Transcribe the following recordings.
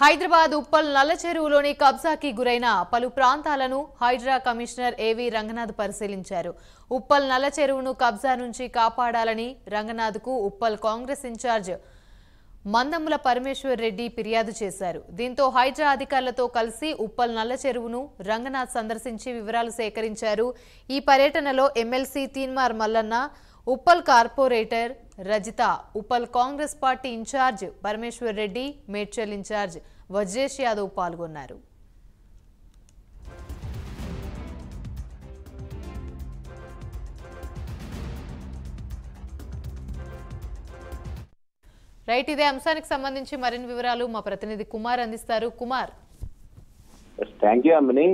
హైదరాబాద్ ఉప్పల్ నల్ల చెరువులోని కబ్జాకి గురైన పలు ప్రాంతాలను హైడ్రా కమిషనర్ ఏవి రంగనాథ్ పరిశీలించారు. ఉప్పల్ నల్ల చెరువును కబ్జా నుంచి కాపాడాలని రంగనాథ్కు ఉప్పల్ కాంగ్రెస్ ఇన్ఛార్జ్ మందముల పరమేశ్వర్ రెడ్డి ఫిర్యాదు చేశారు. దీంతో హైడ్రా అధికారులతో కలిసి ఉప్పల్ నల్ల చెరువును రంగనాథ్ సందర్శించి వివరాలు సేకరించారు. ఈ పర్యటనలో MLC Teenmar Mallanna, Uppal corporator Rajitha, Uppal Congress party incharge Parameshwar Reddy, Medchal incharge Vajresh Yadav పాల్గొన్నారు. రైట్, ఇదే అంశానికి సంబంధించి మరిన్ని వివరాలు మా ప్రతినిధి కుమార్ అందిస్తారు. కుమార్. థ్యాంక్ యూ అమ్మిని.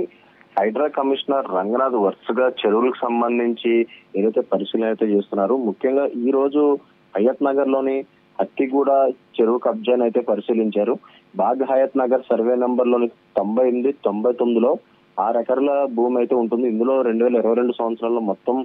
హైడ్రా కమిషనర్ రంగనాథ్ వరుసగా చెరువులకు సంబంధించి ఏదైతే పరిశీలన అయితే చేస్తున్నారు. ముఖ్యంగా ఈ రోజు హయత్ నగర్ లోని హత్తిగూడ చెరువు కబ్జాను అయితే పరిశీలించారు. బాగ్ హయత్ నగర్ సర్వే నంబర్ లోని 98, 99లో 6 ఎకరాల భూమి అయితే ఉంటుంది. ఇందులో 2022 సంవత్సరంలో మొత్తం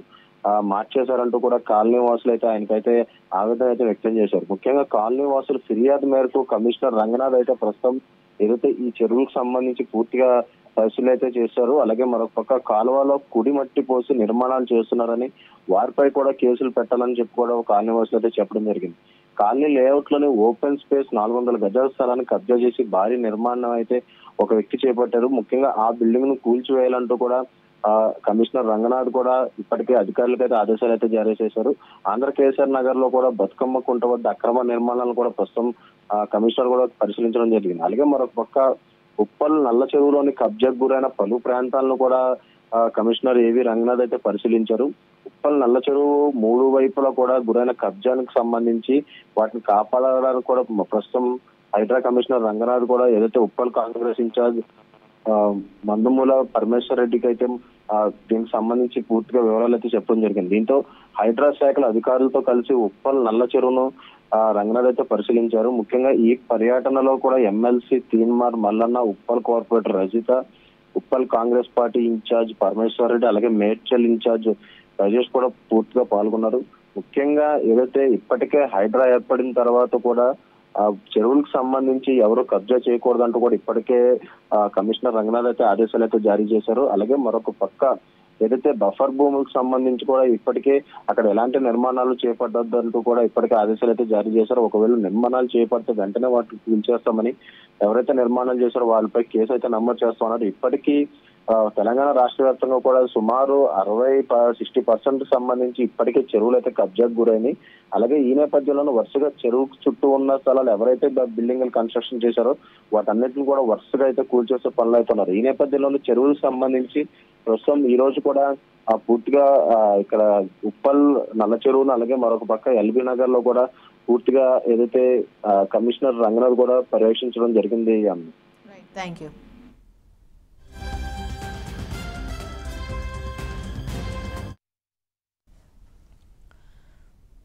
మార్చేశారంటూ కూడా కాలనీ వాసులు అయితే ఆయనకైతే ఆవేదన అయితే వ్యక్తం చేశారు. ముఖ్యంగా కాలనీ వాసులు ఫిర్యాదు మేరకు కమిషనర్ రంగనాథ్ అయితే ప్రస్తుతం ఏదైతే ఈ చెరువులకు సంబంధించి పూర్తిగా పరిశీలన అయితే చేశారు. అలాగే మరొక పక్క కాలువలో కుడి మట్టి పోసి నిర్మాణాలు చేస్తున్నారని, వారిపై కూడా కేసులు పెట్టాలని చెప్పి కూడా కాలనీ వాసులు అయితే చెప్పడం జరిగింది. కాలనీ లేఅవుట్ లోని ఓపెన్ స్పేస్ 400 గజాల స్థలాన్ని కబ్జా చేసి భారీ నిర్మాణం అయితే ఒక వ్యక్తి చేపట్టారు. ముఖ్యంగా ఆ బిల్డింగ్ ను కూల్చివేయాలంటూ కూడా కమిషనర్ రంగనాథ్ కూడా ఇప్పటికే అధికారులకు అయితే ఆదేశాలు అయితే జారీ చేశారు. ఆంధ్రకేసర్ నగర్ లో కూడా బతుకమ్మ కుంట వద్ద అక్రమ నిర్మాణాలను కూడా ప్రస్తుతం కమిషనర్ కూడా పరిశీలించడం జరిగింది. అలాగే మరొక పక్క ఉప్పల్ నల్ల చెరువులోని కబ్జాకు గురైన పలు ప్రాంతాలను కూడా కమిషనర్ ఏవి రంగనాథ్ అయితే పరిశీలించారు. ఉప్పల్ నల్ల చెరువు 3 వైపులా కూడా గురైన కబ్జానికి సంబంధించి వాటిని కాపాడడానికి కూడా ప్రస్తుతం హైడ్రా కమిషనర్ రంగనాథ్ కూడా ఏదైతే ఉప్పల్ కాంగ్రెస్ ఇన్ఛార్జ్ మందముల పరమేశ్వర్ రెడ్డికి అయితే దీనికి సంబంధించి పూర్తిగా వివరాలు అయితే చెప్పడం జరిగింది. దీంతో హైడ్రా శాఖల అధికారులతో కలిసి ఉప్పల్ నల్ల చెరువును రంగనాథ్ అయితే పరిశీలించారు. ముఖ్యంగా ఈ పర్యటనలో కూడా MLC Teenmar Mallanna, Uppal corporator Rajitha, Uppal Congress party incharge Parameshwar Reddy, అలాగే మేడ్చల్ ఇన్ఛార్జ్ రాజేష్ కూడా పూర్తిగా పాల్గొన్నారు. ముఖ్యంగా ఏదైతే ఇప్పటికే హైడ్రా ఏర్పడిన తర్వాత కూడా చెరువులకు సంబంధించి ఎవరు కబ్జా చేయకూడదంటూ కూడా ఇప్పటికే కమిషనర్ రంగనాథ్ అయితే ఆదేశాలు అయితే జారీ చేశారు. అలాగే మరొక పక్క ఏదైతే బఫర్ భూములకు సంబంధించి కూడా ఇప్పటికే అక్కడ ఎలాంటి నిర్మాణాలు చేపట్టద్దంటూ కూడా ఇప్పటికే ఆదేశాలు అయితే జారీ చేశారు. ఒకవేళ నిర్మాణాలు చేపడితే వెంటనే వాటిని కూల్చేస్తామని, ఎవరైతే నిర్మాణాలు చేశారో వాళ్ళపై కేసు అయితే నమోదు చేస్తామన్నారు. ఇప్పటికీ తెలంగాణ రాష్ట్ర వ్యాప్తంగా కూడా సుమారు 60-60% సంబంధించి ఇప్పటికే చెరువులు అయితే కబ్జాకు గురైనాయి. అలాగే ఈ నేపథ్యంలో వరుసగా చెరువు చుట్టూ ఉన్న స్థలాలు ఎవరైతే బిల్డింగ్లు కన్స్ట్రక్షన్ చేశారో వాటన్నిటిని కూడా వరుసగా అయితే కూల్చేసే పనులు అవుతున్నారు. ఈ నేపథ్యంలో చెరువులకు సంబంధించి ప్రస్తుతం ఈ రోజు కూడా పూర్తిగా ఇక్కడ ఉప్పల్ నల్ల చెరువును, అలాగే మరొక పక్క ఎల్బీ నగర్ లో కూడా పూర్తిగా ఏదైతే కమిషనర్ రంగనాథ్ కూడా పర్యవేక్షించడం జరిగింది. Thank you.